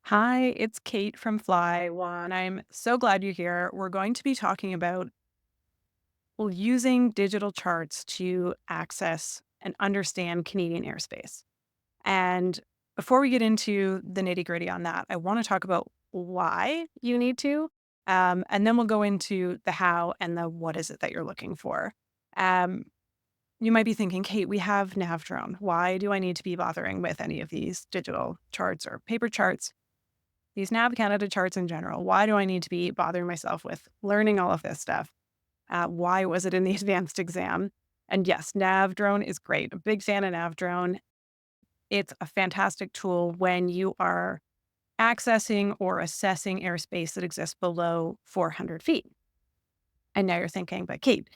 Hi, it's Kate from Fly One. I'm so glad you're here. We're going to be talking about using digital charts to access and understand Canadian airspace. And before we get into the nitty gritty on that, I want to talk about why you need to. And then we'll go into the how and the what is it that you're looking for. Um, you might be thinking, Kate, we have NavDrone. Why do I need to be bothering with any of these digital charts or paper charts? These Nav Canada charts in general. Why do I need to be bothering myself with learning all of this stuff? Why was it in the advanced exam? And yes, NavDrone is great. A big fan of NavDrone. It's a fantastic tool when you are accessing or assessing airspace that exists below 400 feet. And now you're thinking, but Kate,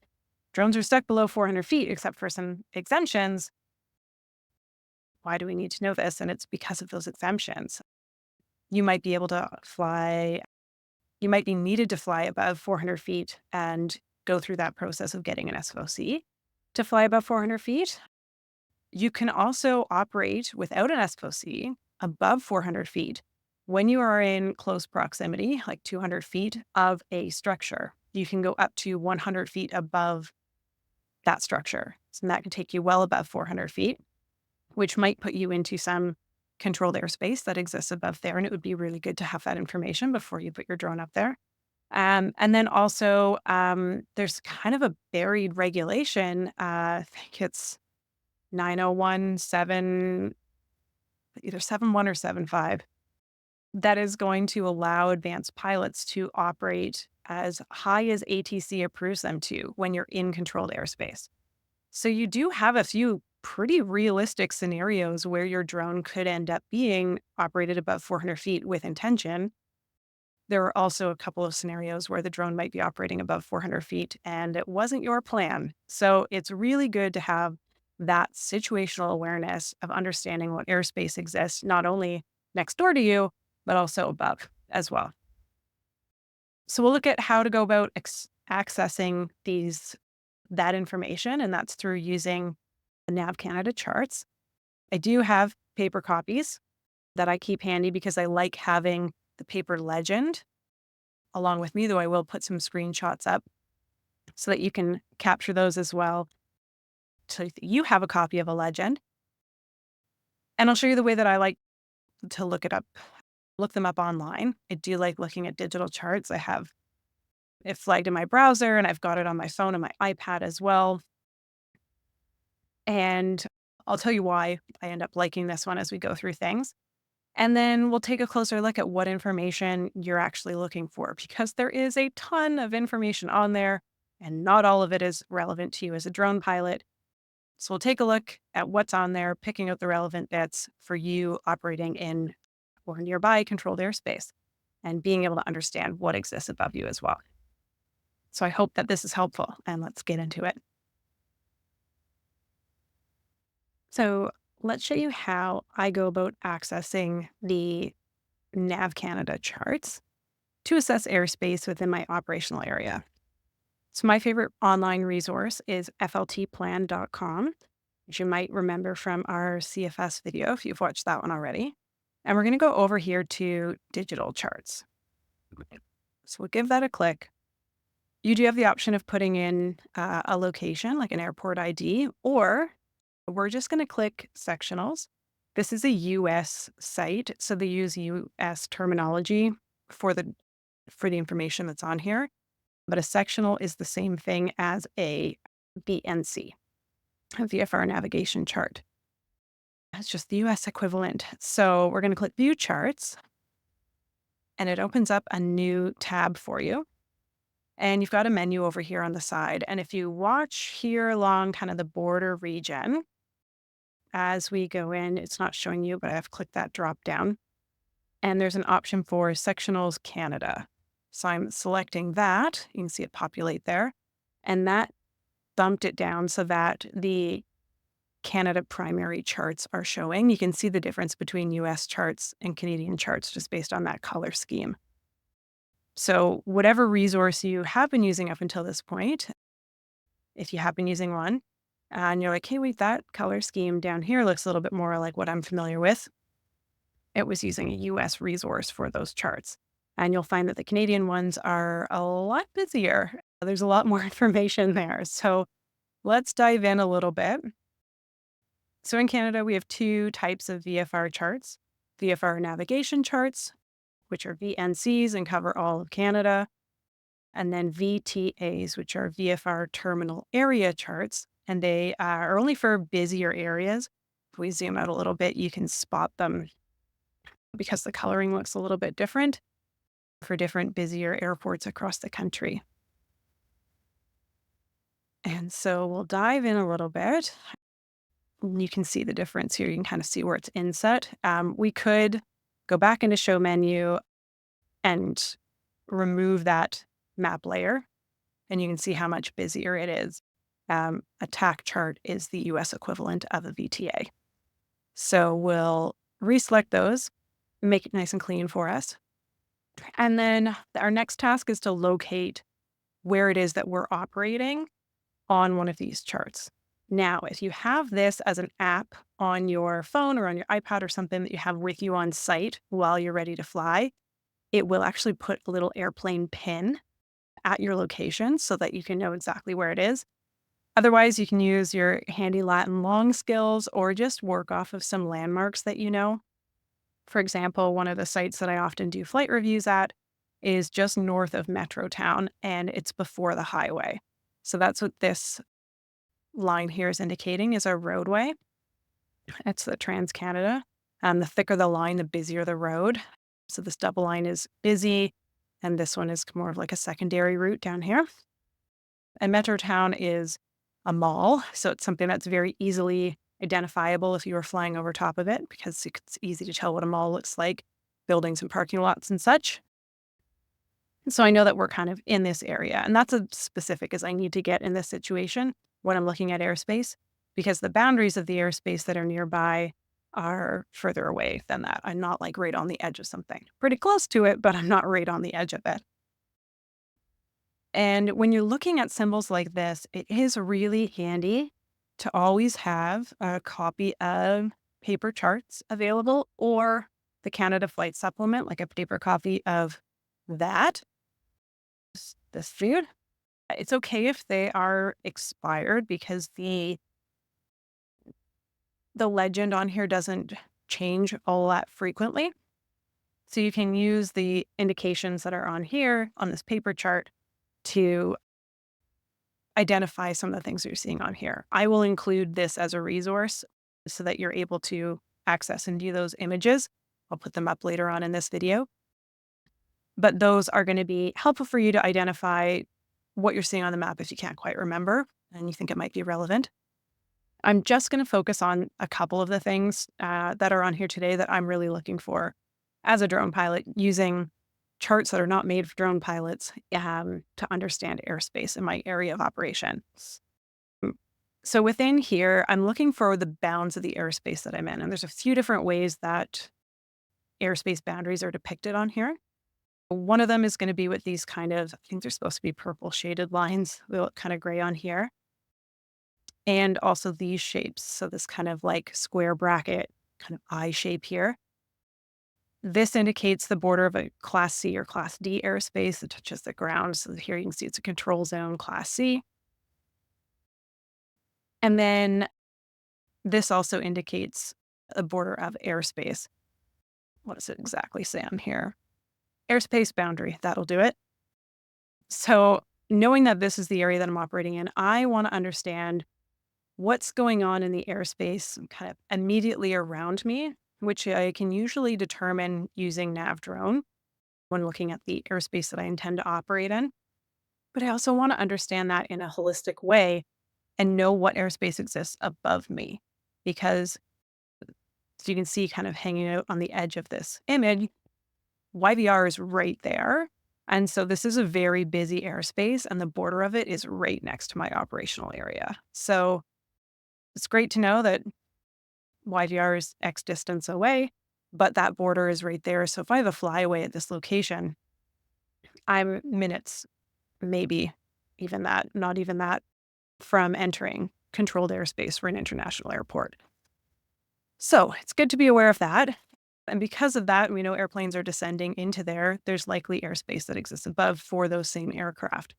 drones are stuck below 400 feet except for some exemptions. Why do we need to know this? And it's because of those exemptions. You might be able to fly You might be needed to fly above 400 feet and go through that process of getting an SOC to fly above 400 feet. You can also operate without an SOC above 400 feet when you are in close proximity, like 200 feet of a structure. You can go up to 100 feet above that structure. So that can take you well above 400 feet, which might put you into some controlled airspace that exists above there. And it would be really good to have that information before you put your drone up there. And then also, there's kind of a buried regulation. I think it's 901.7, either 7.1 or 7.5, that is going to allow advanced pilots to operate as high as ATC approves them to when you're in controlled airspace. So you do have a few pretty realistic scenarios where your drone could end up being operated above 400 feet with intention. There are also a couple of scenarios where the drone might be operating above 400 feet and it wasn't your plan. So it's really good to have that situational awareness of understanding what airspace exists, not only next door to you, but also above as well. So we'll look at how to go about accessing that information, and that's through using the Nav Canada charts. I do have paper copies that I keep handy because I like having the paper legend along with me, though I will put some screenshots up so that you can capture those as well. So that you have a copy of a legend. And I'll show you the way that I like to look them up online. I do like looking at digital charts. I have it flagged in my browser and I've got it on my phone and my iPad as well. And I'll tell you why I end up liking this one as we go through things. And then we'll take a closer look at what information you're actually looking for because there is a ton of information on there and not all of it is relevant to you as a drone pilot. So we'll take a look at what's on there, picking out the relevant bits for you operating in or nearby controlled airspace and being able to understand what exists above you as well. So I hope that this is helpful and let's get into it. So let's show you how I go about accessing the Nav Canada charts to assess airspace within my operational area. So my favorite online resource is fltplan.com, which you might remember from our CFS video if you've watched that one already. And we're going to go over here to digital charts. So we'll give that a click. You do have the option of putting in a location like an airport ID, or we're just going to click sectionals. This is a US site, so they use US terminology for the information that's on here. But a sectional is the same thing as a VNC, a VFR navigation chart. It's just the US equivalent. So we're going to click View Charts, and it opens up a new tab for you. And you've got a menu over here on the side. And if you watch here along kind of the border region, as we go in, it's not showing you, but I've clicked that drop down. And there's an option for Sectionals Canada. So I'm selecting that. You can see it populate there. And that bumped it down so that the Canada primary charts are showing. You can see the difference between US charts and Canadian charts just based on that color scheme. So whatever resource you have been using up until this point, if you have been using one, and you're like, hey, wait, that color scheme down here looks a little bit more like what I'm familiar with. it was using a US resource for those charts. And you'll find that the Canadian ones are a lot busier. There's a lot more information there. So let's dive in a little bit. So in Canada, we have two types of VFR charts: VFR navigation charts, which are VNCs and cover all of Canada, and then VTAs, which are VFR terminal area charts, and they are only for busier areas. If we zoom out a little bit, you can spot them because the coloring looks a little bit different for different busier airports across the country. And so we'll dive in a little bit. You can see the difference here. You can kind of see where it's inset. We could go back into show menu and remove that map layer, and you can see how much busier it is. A TAC chart is the US equivalent of a VTA. So we'll reselect those, make it nice and clean for us. And then our next task is to locate where it is that we're operating on one of these charts. Now, if you have this as an app on your phone or on your iPad or something that you have with you on site while you're ready to fly, it will actually put a little airplane pin at your location so that you can know exactly where it is. Otherwise, you can use your handy Latin long skills or just work off of some landmarks that you know. For example, one of the sites that I often do flight reviews at is just north of Metro Town, and it's before the highway. So that's what this line here is indicating, is our roadway. It's the Trans Canada. The thicker the line, the busier the road. So this double line is busy, and this one is more of like a secondary route down here. And Metro Town is a mall, so it's something that's very easily identifiable if you were flying over top of it, because it's easy to tell what a mall looks like, buildings and parking lots and such. So I know that we're kind of in this area, and that's as specific as I need to get in this situation when I'm looking at airspace, because the boundaries of the airspace that are nearby are further away than that. I'm not like right on the edge of something. Pretty close to it, but I'm not right on the edge of it. And when you're looking at symbols like this, it is really handy to always have a copy of paper charts available, or the Canada Flight Supplement, like a paper copy of that. This food. It's okay if they are expired, because the legend on here doesn't change all that frequently. So you can use the indications that are on here on this paper chart to identify some of the things you're seeing on here. I will include this as a resource so that you're able to access and view those images. I'll put them up later on in this video. But those are going to be helpful for you to identify what you're seeing on the map if you can't quite remember and you think it might be relevant. I'm just going to focus on a couple of the things that are on here today that I'm really looking for as a drone pilot, using charts that are not made for drone pilots to understand airspace in my area of operation. So within here, I'm looking for the bounds of the airspace that I'm in. And there's a few different ways that airspace boundaries are depicted on here. One of them is going to be with these kind of, I think they're supposed to be purple shaded lines. They look kind of gray on here. And also these shapes. So this kind of like square bracket, kind of eye shape here. This indicates the border of a Class C or Class D airspace that touches the ground. So here you can see it's a control zone, Class C. And then this also indicates a border of airspace. What does it exactly say on here? Airspace boundary, that'll do it. So knowing that this is the area that I'm operating in, I want to understand what's going on in the airspace kind of immediately around me, which I can usually determine using NavDrone when looking at the airspace that I intend to operate in. But I also want to understand that in a holistic way and know what airspace exists above me. Because as you can see kind of hanging out on the edge of this image, YVR is right there. And so this is a very busy airspace, and the border of it is right next to my operational area. So it's great to know that YVR is X distance away, but that border is right there. So if I have a flyaway at this location, I'm minutes, maybe even that, not even that, from entering controlled airspace for an international airport. So it's good to be aware of that. And because of that, we know airplanes are descending into there. There's likely airspace that exists above for those same aircraft.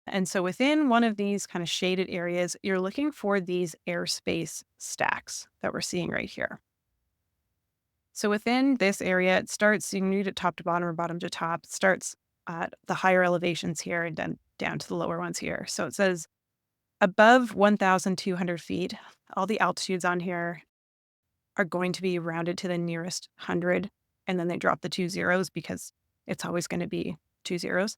And so within one of these kind of shaded areas, you're looking for these airspace stacks that we're seeing right here. So within this area, it starts, you can read it top to bottom or bottom to top. It starts at the higher elevations here and then down to the lower ones here. So it says above 1,200 feet, all the altitudes on here are going to be rounded to the nearest hundred. And then they drop the two zeros because it's always going to be two zeros.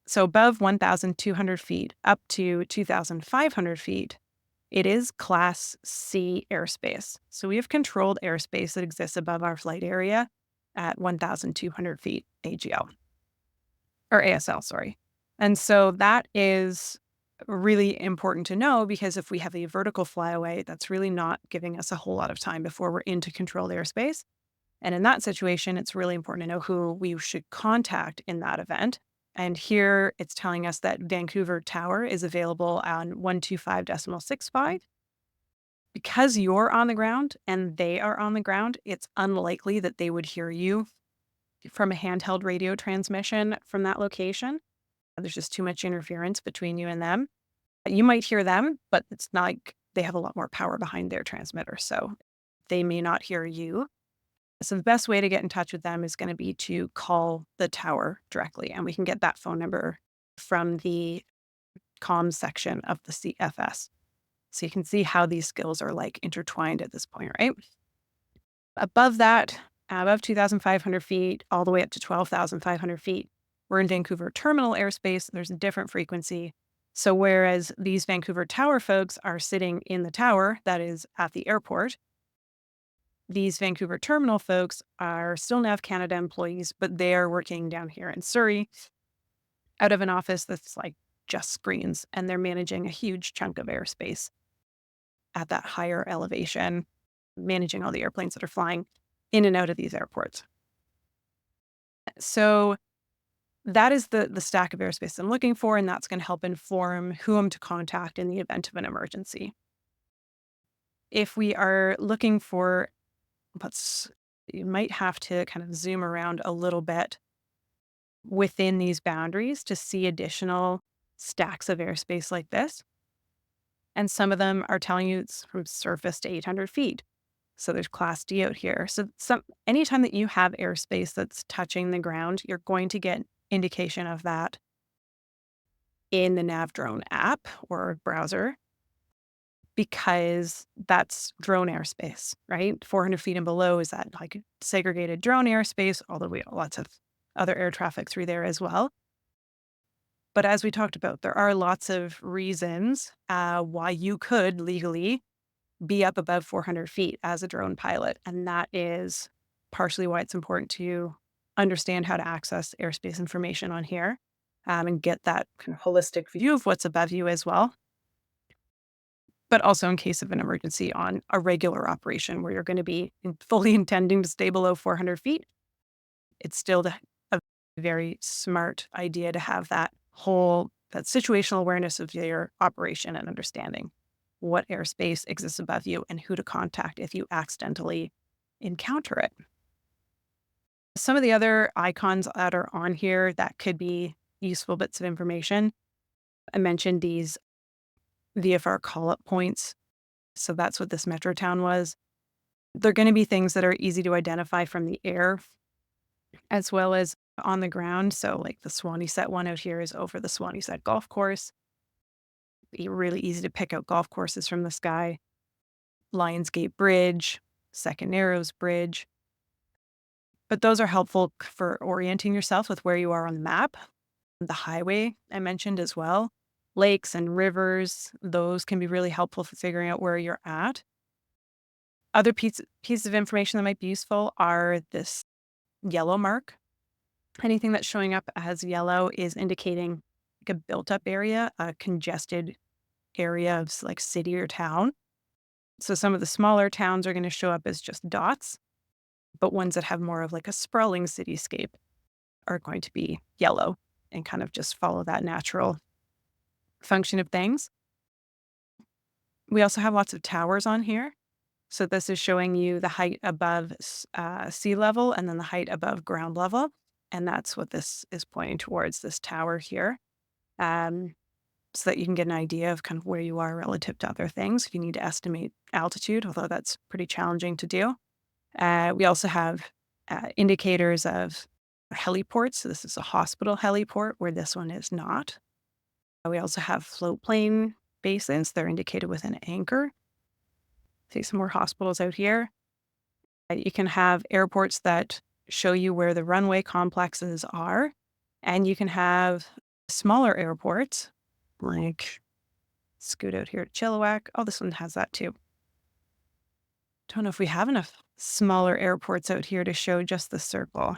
So above 1,200 feet up to 2,500 feet, it is Class C airspace. So we have controlled airspace that exists above our flight area at 1,200 feet AGL or ASL, sorry. And so that is really important to know because if we have a vertical flyaway, that's really not giving us a whole lot of time before we're into controlled airspace. And in that situation, it's really important to know who we should contact in that event. And here it's telling us that Vancouver Tower is available on 125.65. Because you're on the ground and they are on the ground, it's unlikely that they would hear you from a handheld radio transmission from that location. There's just too much interference between you and them. You might hear them, but it's not like they have a lot more power behind their transmitter. So they may not hear you. So the best way to get in touch with them is going to be to call the tower directly. And we can get that phone number from the comms section of the CFS. So you can see how these skills are like intertwined at this point, right? Above that, above 2,500 feet, all the way up to 12,500 feet, we're in Vancouver terminal airspace. There's a different frequency. So whereas these Vancouver Tower folks are sitting in the tower that is at the airport, these Vancouver terminal folks are still Nav Canada employees, but they are working down here in Surrey out of an office that's like just screens, and they're managing a huge chunk of airspace at that higher elevation, managing all the airplanes that are flying in and out of these airports. So that is the stack of airspace I'm looking for, and that's going to help inform who I'm to contact in the event of an emergency. If we are looking for, you might have to kind of zoom around a little bit within these boundaries to see additional stacks of airspace like this. And some of them are telling you it's from surface to 800 feet. So there's Class D out here. So anytime that you have airspace that's touching the ground, you're going to get indication of that in the NavDrone app or browser because that's drone airspace, right? 400 feet and below is that like segregated drone airspace, although we have lots of other air traffic through there as well. But as we talked about, there are lots of reasons why you could legally be up above 400 feet as a drone pilot. And that is partially why it's important to understand how to access airspace information on here and get that kind of holistic view of what's above you as well. But also in case of an emergency on a regular operation where you're going to be fully intending to stay below 400 feet, it's still a very smart idea to have that situational awareness of your operation and understanding what airspace exists above you and who to contact if you accidentally encounter it. Some of the other icons that are on here that could be useful bits of information. I mentioned these VFR call-up points. So that's what this metro town was. They're going to be things that are easy to identify from the air as well as on the ground. So like the Swanee Set one out here is over the Swanee Set golf course. Be really easy to pick out golf courses from the sky. Lionsgate Bridge, Second Narrows Bridge. But those are helpful for orienting yourself with where you are on the map. The highway I mentioned as well. Lakes and rivers, those can be really helpful for figuring out where you're at. Other pieces of information that might be useful are this yellow mark. Anything that's showing up as yellow is indicating like a built-up area, a congested area of like city or town. So some of the smaller towns are going to show up as just dots, but ones that have more of like a sprawling cityscape are going to be yellow and kind of just follow that natural function of things. We also have lots of towers on here. So this is showing you the height above sea level and then the height above ground level. And that's what this is pointing towards, this tower here. Um, so that you can get an idea of kind of where you are relative to other things if you need to estimate altitude, although that's pretty challenging to do. We also have indicators of heliports. So this is a hospital heliport where this one is not. We also have float plane bases. They're indicated with an anchor. See some more hospitals out here. You can have airports that show you where the runway complexes are, and you can have smaller airports like scoot out here to Chilliwack. Oh, this one has that too. Don't know if we have enough smaller airports out here to show just the circle.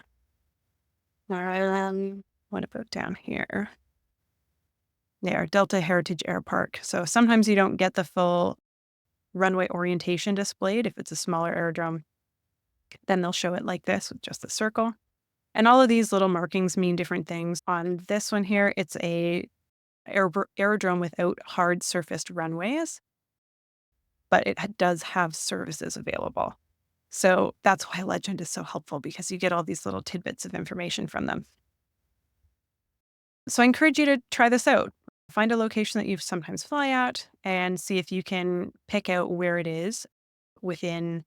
All right, what about down here? There, Delta Heritage Air Park. So sometimes you don't get the full runway orientation displayed. If it's a smaller aerodrome, then they'll show it like this with just the circle. And all of these little markings mean different things. On this one here, it's a aerodrome without hard surfaced runways, but it does have services available. So that's why Legend is so helpful, because you get all these little tidbits of information from them. So I encourage you to try this out. Find a location that you sometimes fly at and see if you can pick out where it is within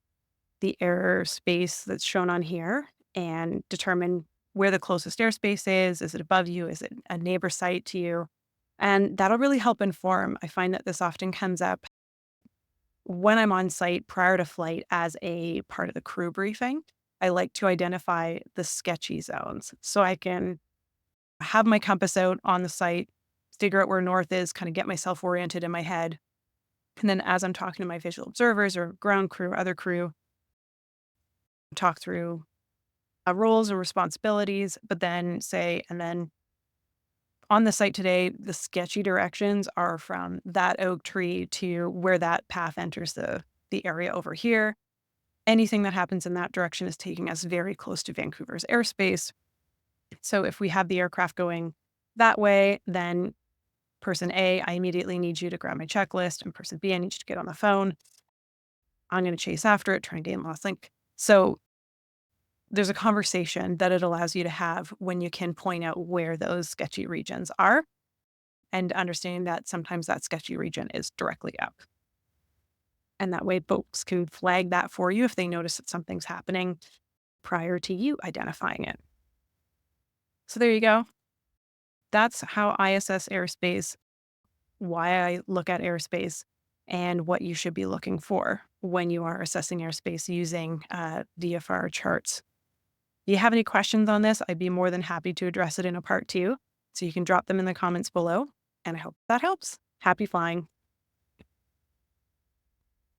the airspace that's shown on here and determine where the closest airspace is. Is it above you? Is it a neighbor site to you? And that'll really help inform. I find that this often comes up when I'm on site prior to flight as a part of the crew briefing. I like to identify the sketchy zones so I can have my compass out on the site, figure out where north is, kind of get myself oriented in my head. And then as I'm talking to my visual observers or ground crew, other crew, talk through roles and responsibilities, but then say, and then on the site today, the sketchy directions are from that oak tree to where that path enters the area over here. Anything that happens in that direction is taking us very close to Vancouver's airspace. So if we have the aircraft going that way, then person A, I immediately need you to grab my checklist, and person B, I need you to get on the phone. I'm going to chase after it, try and gain lost link. So there's a conversation that it allows you to have when you can point out where those sketchy regions are, and understanding that sometimes that sketchy region is directly up. And that way folks can flag that for you if they notice that something's happening prior to you identifying it. So there you go. That's how I assess airspace, why I look at airspace, and what you should be looking for when you are assessing airspace using VFR charts. If you have any questions on this, I'd be more than happy to address it in a part 2. So you can drop them in the comments below, and I hope that helps. Happy flying.